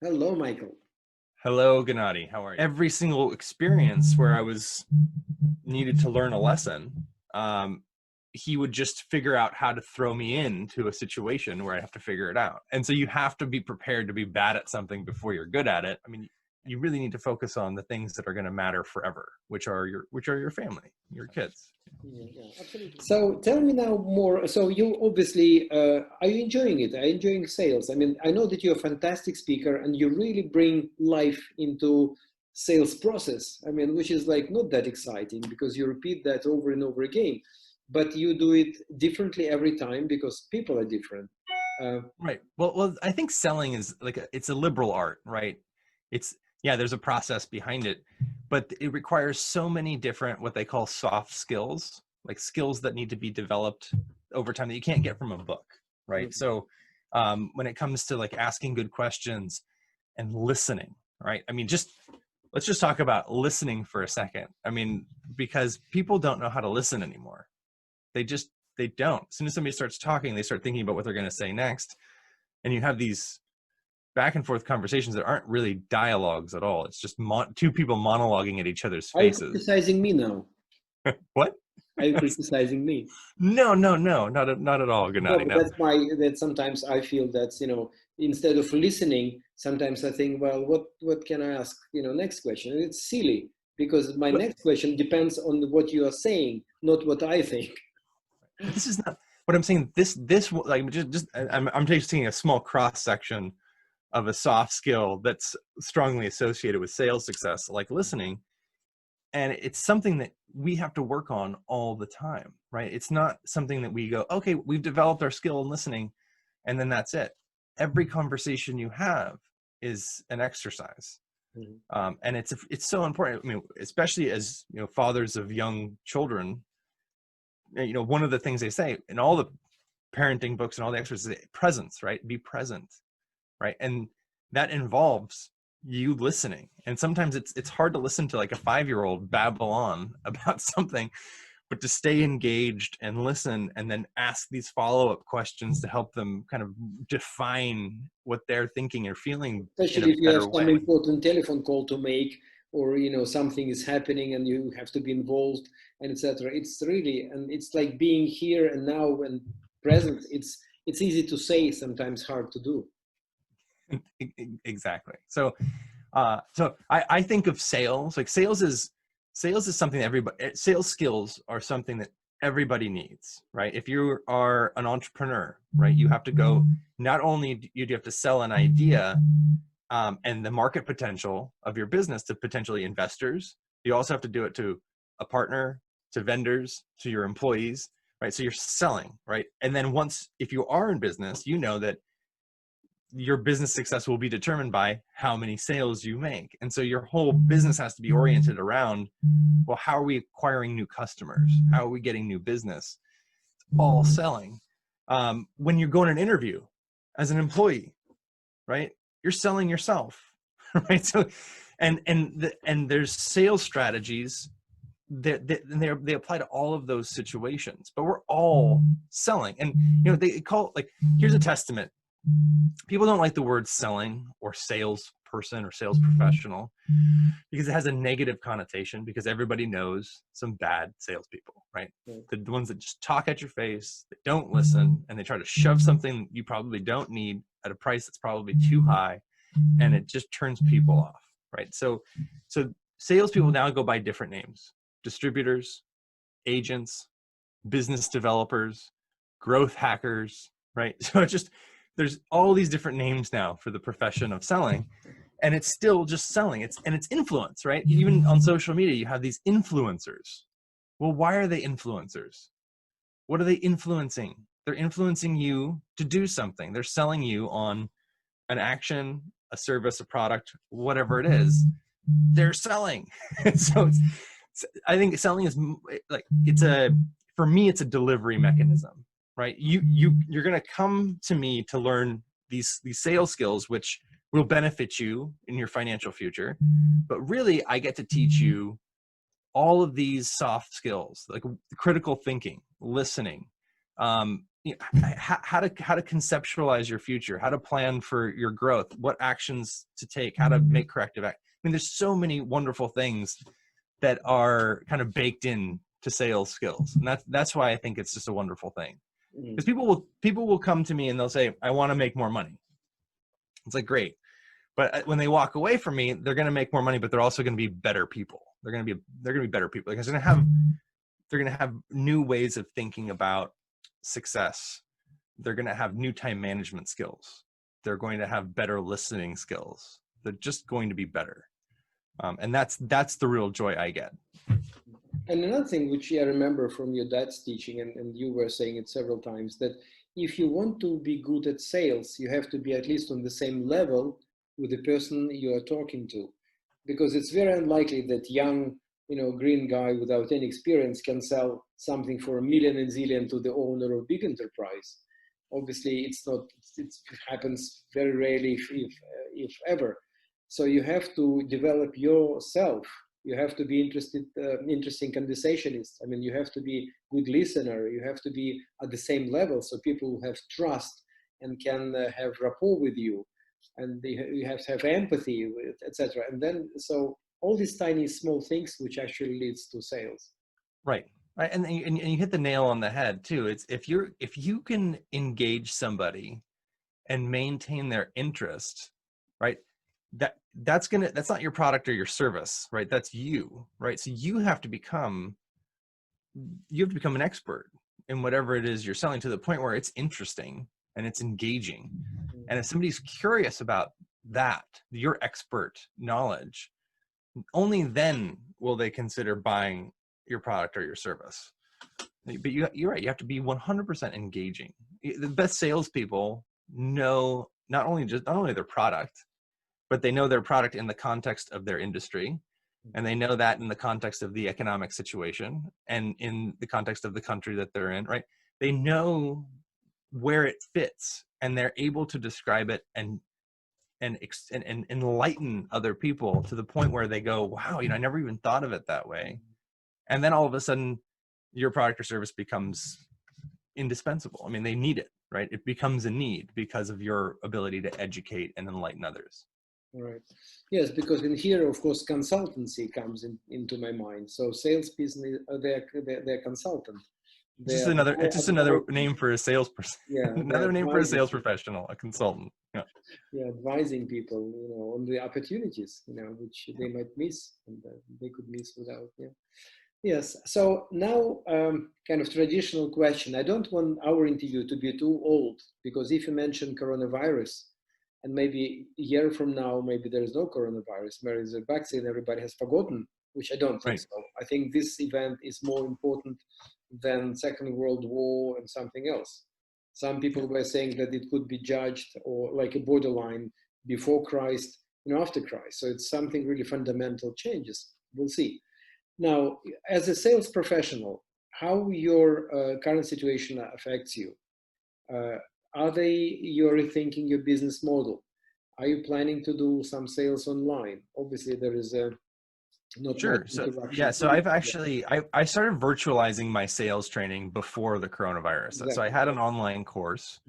Hello, Michael. Hello, Gennady. How are you? Every single experience where I was needed to learn a lesson, he would just figure out how to throw me into a situation where I have to figure it out. And so you have to be prepared to be bad at something before you're good at it. I mean, you really need to focus on the things that are going to matter forever, which are your family, your kids. Yeah, absolutely. So tell me now more. So you obviously, are you enjoying it? Are you enjoying sales? I mean, I know that you're a fantastic speaker and you really bring life into sales process. I mean, which is like not that exciting because you repeat that over and over again, but you do it differently every time because people are different. Uh, Right. Well, I think selling is it's a liberal art, right? It's yeah, there's a process behind it, but it requires so many different what they call soft skills, like skills that need to be developed over time that you can't get from a book, right? mhm. So when it comes to like asking good questions and listening, right? I mean, let's just talk about listening for a second. I mean, because people don't know how to listen anymore. They don't. As soon as somebody starts talking, they start thinking about what they're going to say next, and you have these back and forth conversations that aren't really dialogues at all. It's just two people monologuing at each other's Are you faces. criticizing me now? What? Are you criticizing me? No, not at all, No, Gennady. but No. that sometimes I feel that, instead of listening, sometimes I think, well, what can I ask? Next question. It's silly because my But next question depends on what you are saying, not what I think. this is not what I'm saying. This like just I'm taking a small cross section of a soft skill that's strongly associated with sales success, like listening. And it's something that we have to work on all the time, right? It's not something that we go, okay, we've developed our skill in listening, and then that's it. Every conversation you have is an exercise, Mhm. and it's so important. I mean, especially as fathers of young children. One of the things they say in all the parenting books and all the experts is presence, right? Be present, right? And that involves you listening. And sometimes it's hard to listen to like a 5-year-old babble on about something, but to stay engaged and listen and then ask these follow-up questions to help them kind of define what they're thinking or feeling in Especially a if you have better some way. important telephone call to make, or something is happening and you have to be involved, and etc. It's really, and it's like being here and now and present. It's easy to say, sometimes hard to do. Exactly. So I think of sales, like sales is something that sales skills are something that everybody needs, right? If you are an entrepreneur, right, you have to go, not only do you have to sell an idea and the market potential of your business to potentially investors, you also have to do it to a partner, to vendors, to your employees, right? So you're selling, right? And then once, if you are in business, you know that your business success will be determined by how many sales you make. And so your whole business has to be oriented around, well, how are we acquiring new customers? How are we getting new business? All selling. When you go in an interview as an employee, right? You're selling yourself, right? So, and there's sales strategies they apply to all of those situations, but we're all selling. And they call like, here's a testament. People don't like the word selling or salesperson or sales professional because it has a negative connotation, because everybody knows some bad salespeople, right? The ones that just talk at your face, they don't listen, and they try to shove something you probably don't need at a price that's probably too high, and it just turns people off, right? So salespeople now go by different names: distributors, agents, business developers, growth hackers, right? So it's just, there's all these different names now for the profession of selling, and it's still just selling. It's influence, right? Even on social media, you have these influencers. Well, why are they influencers? What are they influencing? They're influencing you to do something. They're selling you on an action, a service, a product, whatever it is. They're selling. So I think selling is like, for me, it's a delivery mechanism, right? You're going to come to me to learn these sales skills, which will benefit you in your financial future. But really, I get to teach you all of these soft skills, like critical thinking, listening, how to conceptualize your future, how to plan for your growth, what actions to take, how to make corrective act. I mean, there's so many wonderful things that are kind of baked in to sales skills, and that's why I think it's just a wonderful thing. Because people will come to me and they'll say, I want to make more money. It's like, great. But when they walk away from me, they're going to make more money, but they're also going to be better people. They're going to be better people, because they're going to have new ways of thinking about success. They're going to have new time management skills. They're going to have better listening skills. They're just going to be better. And that's the real joy I get. And another thing which I remember from your dad's teaching, and you were saying it several times, that if you want to be good at sales, you have to be at least on the same level with the person you are talking to. Because it's very unlikely that young, green guy without any experience can sell something for $1 million and zillion to the owner of big enterprise. Obviously, it happens very rarely, if ever. So you have to develop yourself. You have to be interesting conversationist. I mean, you have to be good listener. You have to be at the same level, so people have trust and can have rapport with you, and you have to have empathy with, etc. And then, so all these tiny small things which actually leads to sales. Right. Right. And you hit the nail on the head too. It's if you can engage somebody and maintain their interest, right? That's not your product or your service, right? That's you, right? So you have to become an expert in whatever it is you're selling, to the point where it's interesting and it's engaging. And if somebody's curious about that, your expert knowledge, only then will they consider buying your product or your service. But you're right. You have to be 100% engaging. The best salespeople know not only their product, but they know their product in the context of their industry, and they know that in the context of the economic situation and in the context of the country that they're in. Right? They know where it fits, and they're able to describe it and enlighten other people to the point where they go, wow, I never even thought of it that way. And then all of a sudden your product or service becomes indispensable. I mean, they need it, right? It becomes a need because of your ability to educate and enlighten others. Right. Yes, because in here, of course, consultancy comes into my mind. So sales business, they're consultant. It's just another name for a salesperson. Yeah, another name for a sales professional, a consultant. Yeah. Yeah, advising people, on the opportunities, which they might miss, and they could miss without. Yeah. Yes. So now, kind of traditional question. I don't want our interview to be too old, because if you mention coronavirus, and maybe a year from now, maybe there is no coronavirus, there is a vaccine, everybody has forgotten, which I don't think so. I think this event is more important than Second World War and something else. Some people were saying that it could be judged or like a borderline before Christ, after Christ. So it's something really fundamental changes. We'll see. Now, as a sales professional, how your current situation affects you? You're rethinking your business model? Are you planning to do some sales online? Obviously, there is a Sure. So I've actually, I started virtualizing my sales training before the coronavirus. Exactly. So I had an online course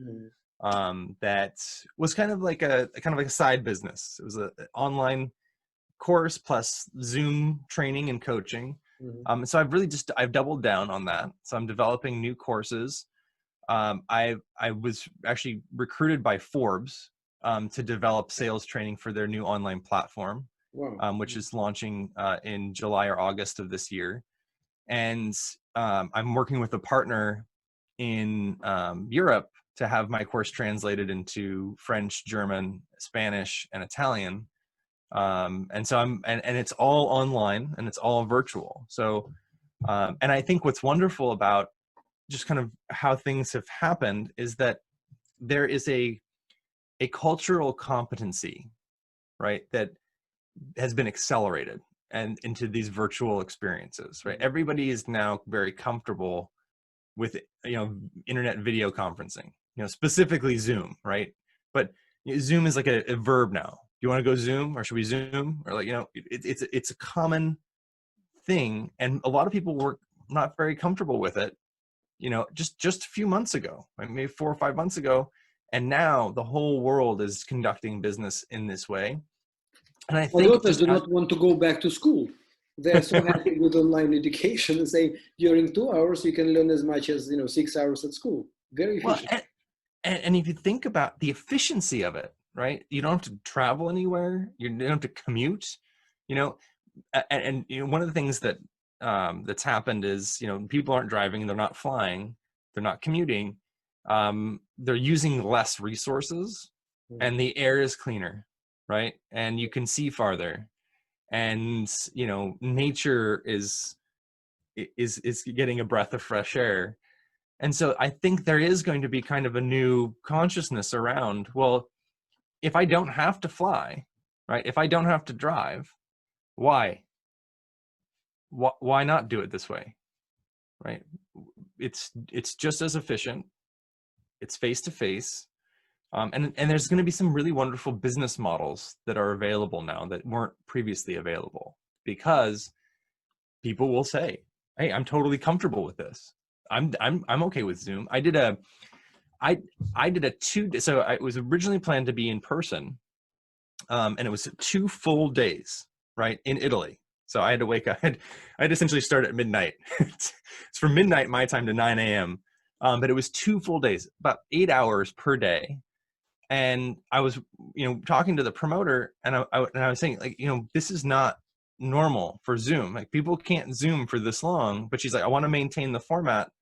that was kind of like a side business. It was an online course plus Zoom training and coaching. So I've doubled down on that. So I'm developing new courses. I was actually recruited by Forbes to develop sales training for their new online platform. Wow. Which is launching in July or August of this year. And I'm working with a partner in Europe to have my course translated into French, German, Spanish, and Italian. And so and it's all online and it's all virtual. So, and I think what's wonderful about just kind of how things have happened is that there is a cultural competency, right, that has been accelerated and into these virtual experiences, right? Everybody is now very comfortable with, internet video conferencing, specifically Zoom, right? But Zoom is like a verb now. Do you want to go Zoom, or should we Zoom? Or it's a common thing. And a lot of people were not very comfortable with it you know, just a few months ago, like maybe 4 or 5 months ago. And now the whole world is conducting business in this way. And I My think daughters just do not want to go back to school. They are so happy with online education and say during 2 hours you can learn as much as 6 hours at school. Very well, efficient. and if you think about the efficiency of it, right? You don't have to travel anywhere. You don't have to commute, you know, and you know, one of the things that that's happened is, you know, people aren't driving, they're not flying, they're not commuting, they're using less resources, and the air is cleaner, right? And you can see farther, and you know, nature is getting a breath of fresh air. And so I think there is going to be kind of a new consciousness around, well, if I don't have to fly, right? If I don't have to drive, why? Why not do it this way, right? It's just as efficient. It's face to face, and there's going to be some really wonderful business models that are available now that weren't previously available, because people will say, "Hey, I'm totally comfortable with this. I'm okay with Zoom." I did a 2 day. So it was originally planned to be in person, and it was 2 full days, right, in Italy. So I had to wake up. I'd essentially start at midnight. It's from midnight my time to 9 a.m. But it was 2 full days, about 8 hours per day. And I was, you know, talking to the promoter, and I was saying, like, you know, this is not normal for Zoom. Like, people can't Zoom for this long. But she's like, I want to maintain the format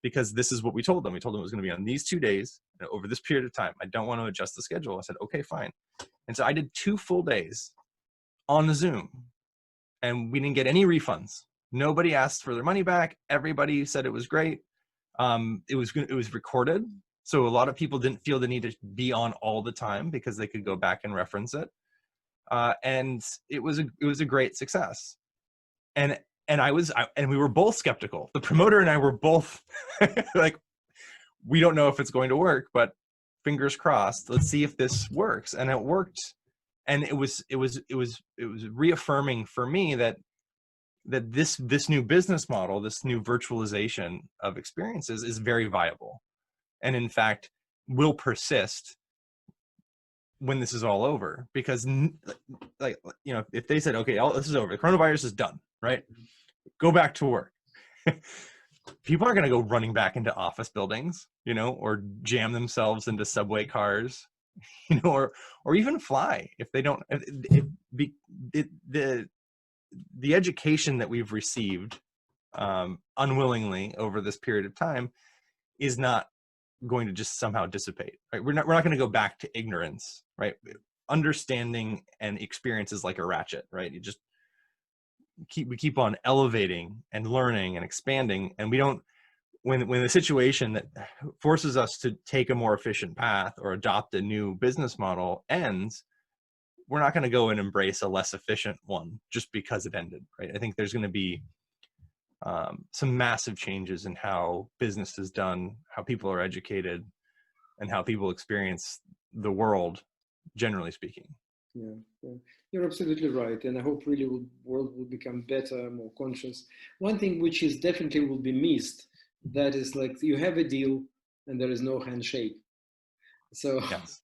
because this is what we told them. We told them it was going to be on these 2 days over this period of time. I don't want to adjust the schedule. I said, okay, fine. And so I did 2 full days on the Zoom, and we didn't get any refunds. Nobody asked for their money back. Everybody said it was great. It was recorded, so a lot of people didn't feel the need to be on all the time because they could go back and reference it. And it was a great success. And we were both skeptical. The promoter and I were both like, we don't know if it's going to work, but fingers crossed. Let's see if this works. And it worked. And it was reaffirming for me that this new business model, this new virtualization of experiences, is very viable, and in fact will persist when this is all over. Because, like, you know, if they said, okay, this is over, the coronavirus is done, right, go back to work, people aren't going to go running back into office buildings, you know, or jam themselves into subway cars, you know, or even fly if they don't. The education that we've received unwillingly over this period of time is not going to just somehow dissipate, right? We're not going to go back to ignorance, right? Understanding and experience is like a ratchet, right? You just we keep on elevating and learning and expanding, and we don't, when the situation that forces us to take a more efficient path or adopt a new business model ends, we're not going to go and embrace a less efficient one just because it ended, right? I think there's going to be some massive changes in how business is done, how people are educated, and how people experience the world, generally speaking. Yeah, you're absolutely right, and I hope really the world will become better, more conscious. One thing which is definitely will be missed, that is, like, you have a deal and there is no handshake. So Yes.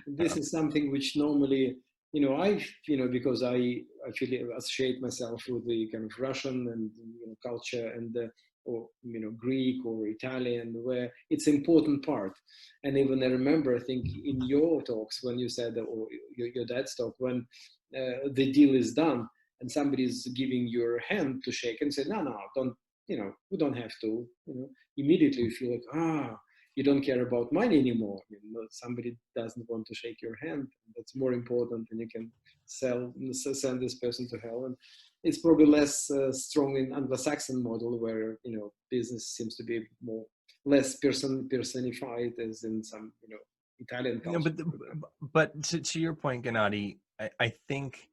this is something which normally, because I feel associate myself with the kind of Russian and culture and or Greek or Italian, where it's important part. And even I remember, I think in your talks when you said, or your dad's talk, when the deal is done and somebody's giving your hand to shake and say, no, don't, we don't have to, immediately you feel like, you don't care about money anymore. Somebody doesn't want to shake your hand. That's more important, and you can send this person to hell. And it's probably less strong in Anglo-Saxon model, where business seems to be less personified, as in some Italian culture. But to your point, Gennady, I think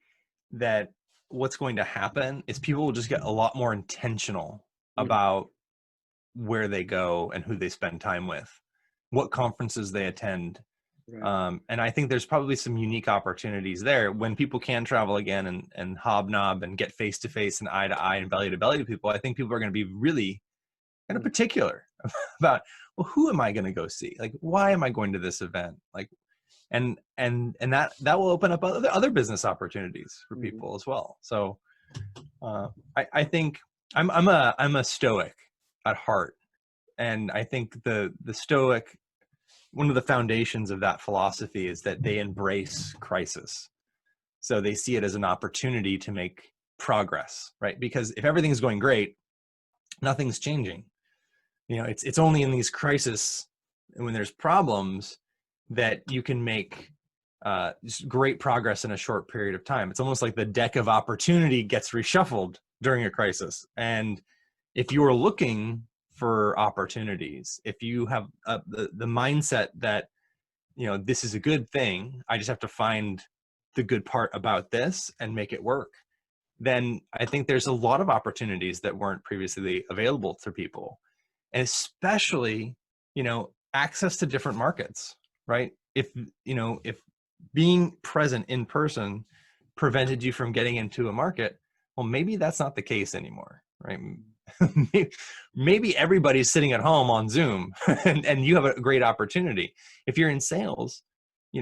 that what's going to happen is people will just get a lot more intentional about where they go and who they spend time with, what conferences they attend. Right. And I think there's probably some unique opportunities there when people can travel again and hobnob and get face to face and eye to eye and belly to belly to people. I think people are going to be really kind of particular about, well, who am I going to go see? Like, why am I going to this event? Like, and that will open up other business opportunities for people as well. So I think I'm a Stoic at heart, and I think the Stoic, one of the foundations of that philosophy is that they embrace crisis. So they see it as an opportunity to make progress, right? Because if everything's going great, nothing's changing. You know, it's only in these crises and when there's problems that you can make just great progress in a short period of time. It's almost like the deck of opportunity gets reshuffled during a crisis. And if you are looking for opportunities, if you have the mindset that, you know, this is a good thing, I just have to find the good part about this and make it work, then I think there's a lot of opportunities that weren't previously available to people. And especially, you know, access to different markets, right? If being present in person prevented you from getting into a market, well, maybe that's not the case anymore, right? Maybe everybody's sitting at home on Zoom and you have a great opportunity. If you're in sales, you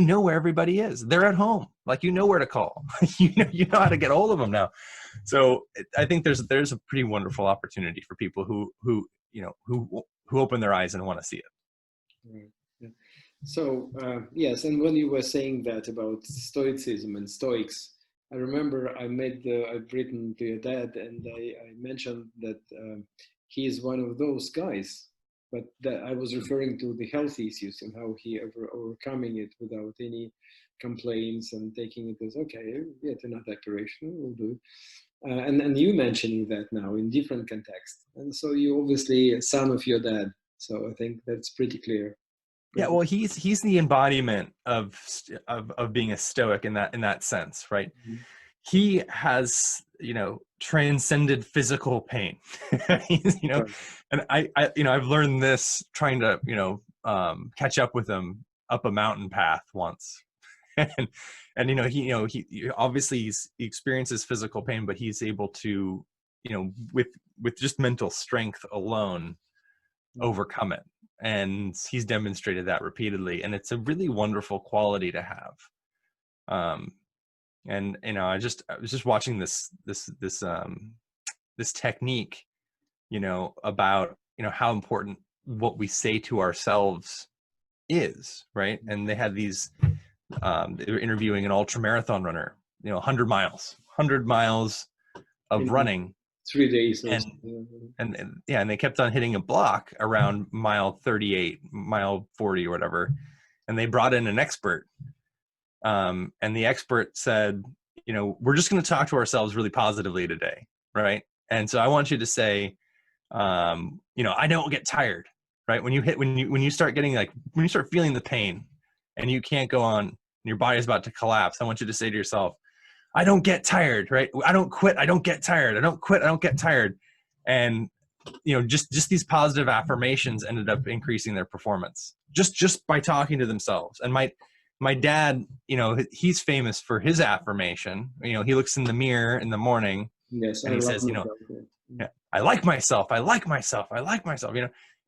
know where everybody is. They're at home. Like, you know where to call. you know how to get hold of them now. So I think there's a pretty wonderful opportunity for people who open their eyes and want to see it. Right. Yeah. So yes, and when you were saying that about Stoicism and Stoics, I remember I've written to your dad, and I mentioned that he is one of those guys, but that I was referring to the health issues and how he overcoming it without any complaints and taking it as, okay, yet another operation, we'll do it. And you mentioning that now in different contexts, and so you obviously a son of your dad. So I think that's pretty clear. Yeah, well, he's the embodiment of being a Stoic in that sense, right? Mm-hmm. He has, transcended physical pain. Right. And I've learned this trying to, catch up with him up a mountain path once. and he obviously he experiences physical pain, but he's able to, with just mental strength alone, overcome it. And he's demonstrated that repeatedly, and it's a really wonderful quality to have. And I was just watching this technique, about how important what we say to ourselves is, right? And they had these they were interviewing an ultra marathon runner, 100 miles of running, 3 days, and they kept on hitting a block around mile 38, mile 40 or whatever, and they brought in an expert, and the expert said, we're just going to talk to ourselves really positively today, right? And so I want you to say, I don't get tired, right? When you start feeling the pain and you can't go on and your body's about to collapse, I want you to say to yourself, I don't get tired, right? I don't quit. I don't get tired. I don't quit. I don't get tired. And, just these positive affirmations ended up increasing their performance just by talking to themselves. And my dad, he's famous for his affirmation. He looks in the mirror in the morning, yes, and he says, I like myself. I like myself. I like myself,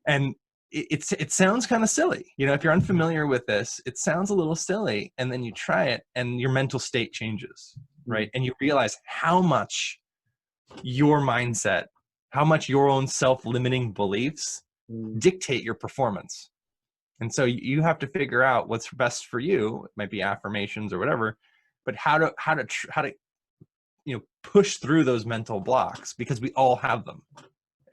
and it sounds kind of silly. If you're unfamiliar with this, it sounds a little silly, and then you try it and your mental state changes, right? And you realize how much your mindset, how much your own self-limiting beliefs dictate your performance. And so you have to figure out what's best for you. It might be affirmations or whatever, but how to push through those mental blocks, because we all have them.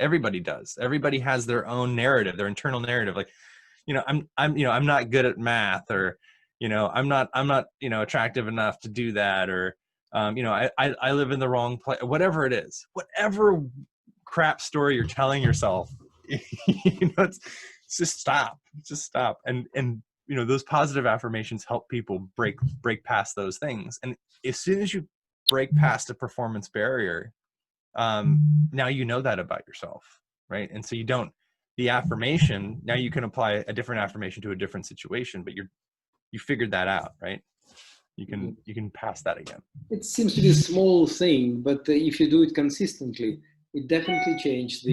Everybody does. Everybody has their own narrative, their internal narrative. Like, I'm not good at math, or, I'm not attractive enough to do that, or, I live in the wrong place, whatever it is, whatever crap story you're telling yourself, just stop. And those positive affirmations help people break past those things. And as soon as you break past a performance barrier, now you know that about yourself, right? And so the affirmation, now you can apply a different affirmation to a different situation, but you figured that out, right? You can pass that again. It seems to be a small thing, but if you do it consistently, it definitely changed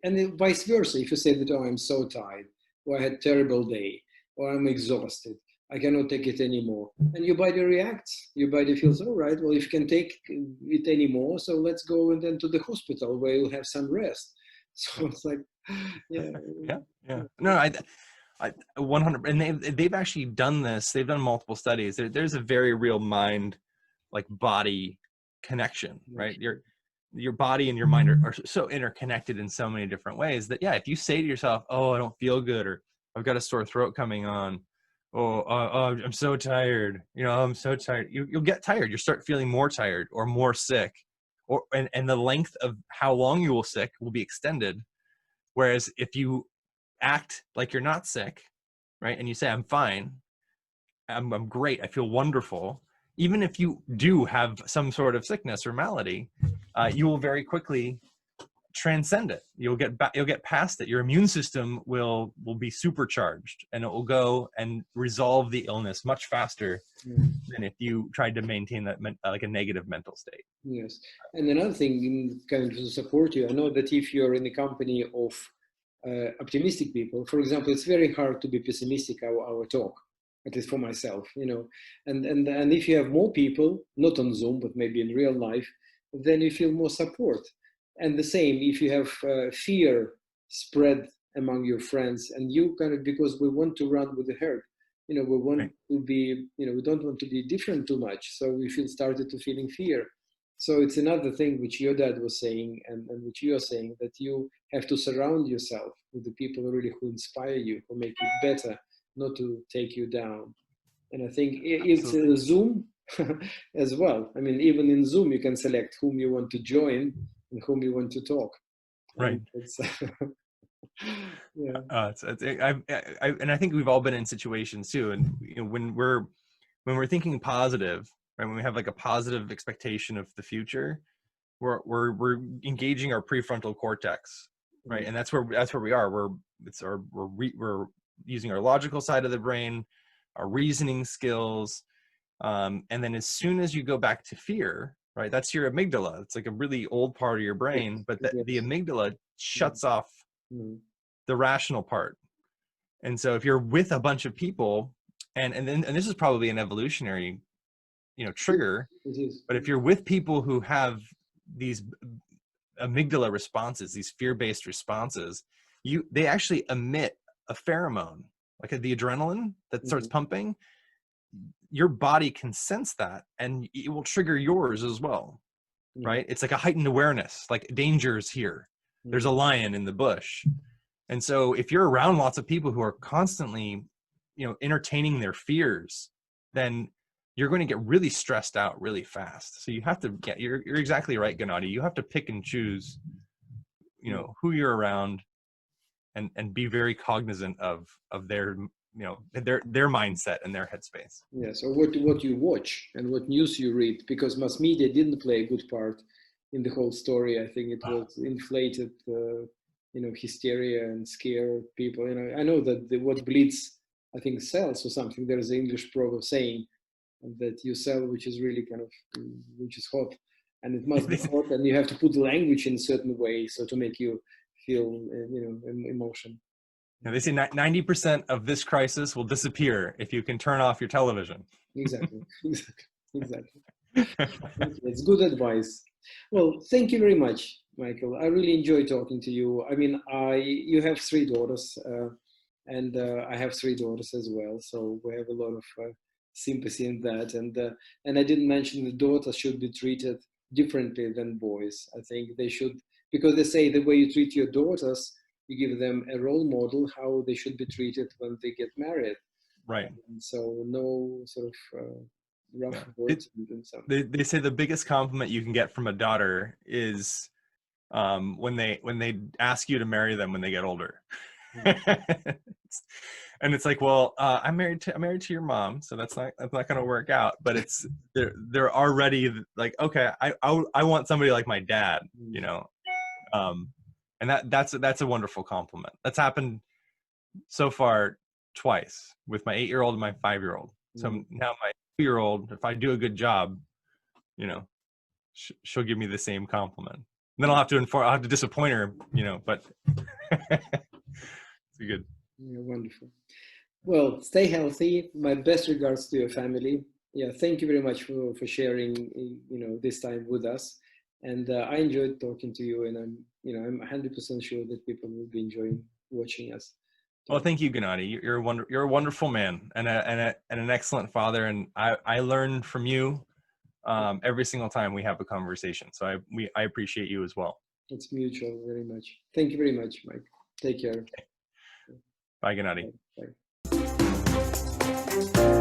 and vice versa. If you say that, oh, I'm so tired, or I had a terrible day, or I'm exhausted, I cannot take it anymore. And your body reacts. Your body feels, all right, well, if you can take it anymore, so let's go and then to the hospital where you'll have some rest. So it's like, yeah. Yeah. No, I 100, and they've actually done this. They've done multiple studies. There's a very real mind, like body connection, right? Your body and your mind are so interconnected in so many different ways that, yeah, if you say to yourself, oh, I don't feel good, or I've got a sore throat coming on, oh, I'm so tired, I'm so tired. You'll get tired. You start feeling more tired or more sick, and the length of how long you will sick will be extended. Whereas if you act like you're not sick, right, and you say, I'm fine, I'm great, I feel wonderful, even if you do have some sort of sickness or malady, you will very quickly transcend it. You'll get past it. Your immune system will be supercharged, and it will go and resolve the illness much faster than if you tried to maintain that like a negative mental state. Yes, and another thing, kind of to support you, I know that if you're in a company of optimistic people, for example, it's very hard to be pessimistic our talk, at least for myself, and if you have more people, not on Zoom, but maybe in real life, then you feel more support. And the same, if you have fear spread among your friends, and you kind of, because we want to run with the herd, we want to be, we don't want to be different too much, so we started to feeling fear. So it's another thing which your dad was saying, and which you are saying, that you have to surround yourself with the people really who inspire you, who make you better, not to take you down. And I think it's Zoom as well. I mean, even in Zoom, you can select whom you want to join and whom you want to talk. Right. Yeah. And I think we've all been in situations too. And when we're thinking positive, right, when we have like a positive expectation of the future, we're engaging our prefrontal cortex, right? And that's where we are. We're using our logical side of the brain, our reasoning skills, and then as soon as you go back to fear, right, that's your amygdala. It's like a really old part of your brain, but the amygdala shuts off the rational part. And so if you're with a bunch of people, and this is probably an evolutionary trigger, but if you're with people who have these amygdala responses, these fear-based responses, they actually emit a pheromone, like the adrenaline that starts pumping. Your body can sense that, and it will trigger yours as well, right? It's like a heightened awareness, like danger is here. There's a lion in the bush. And so if you're around lots of people who are constantly, entertaining their fears, then you're going to get really stressed out really fast. So you have to you're exactly right, Gennady. You have to pick and choose, who you're around, and be very cognizant of their, their mindset and their headspace. Yes, or what you watch and what news you read, because mass media didn't play a good part in the whole story. I think it was inflated, hysteria and scare people. I know that what bleeds, I think, sells or something. There's an English proverb saying that you sell which is really kind of, which is hot, and it must be hot, and you have to put the language in a certain way so to make you feel, emotion. Now, they say 90% of this crisis will disappear if you can turn off your television. Exactly. It's good advice. Well, thank you very much, Michael. I really enjoy talking to you. I mean, you have 3 daughters, and I have 3 daughters as well. So we have a lot of sympathy in that. And I didn't mention the daughters should be treated differently than boys. I think they should, because they say the way you treat your daughters, you give them a role model how they should be treated when they get married. Right. And so no sort of rough words. They say the biggest compliment you can get from a daughter is when they ask you to marry them when they get older. And it's like, well, I'm married to your mom, so that's not going to work out. But they're already like, okay, I want somebody like my dad, and that's a wonderful compliment. That's happened so far twice with my 8-year-old and my 5-year-old. So now my 2-year-old, if I do a good job, she'll give me the same compliment. then I'll have to disappoint her, but it's good. Yeah, wonderful. Well, stay healthy. My best regards to your family. Yeah, thank you very much for sharing, this time with us. And I enjoyed talking to you, and I'm 100% sure that people will be enjoying watching us. Well, thank you, Gennady. You're a wonderful man and an excellent father, and I learn from you every single time we have a conversation. So I appreciate you as well. It's mutual, very much. Thank you very much, Mike. Take care. Bye, Gennady. Bye. Bye.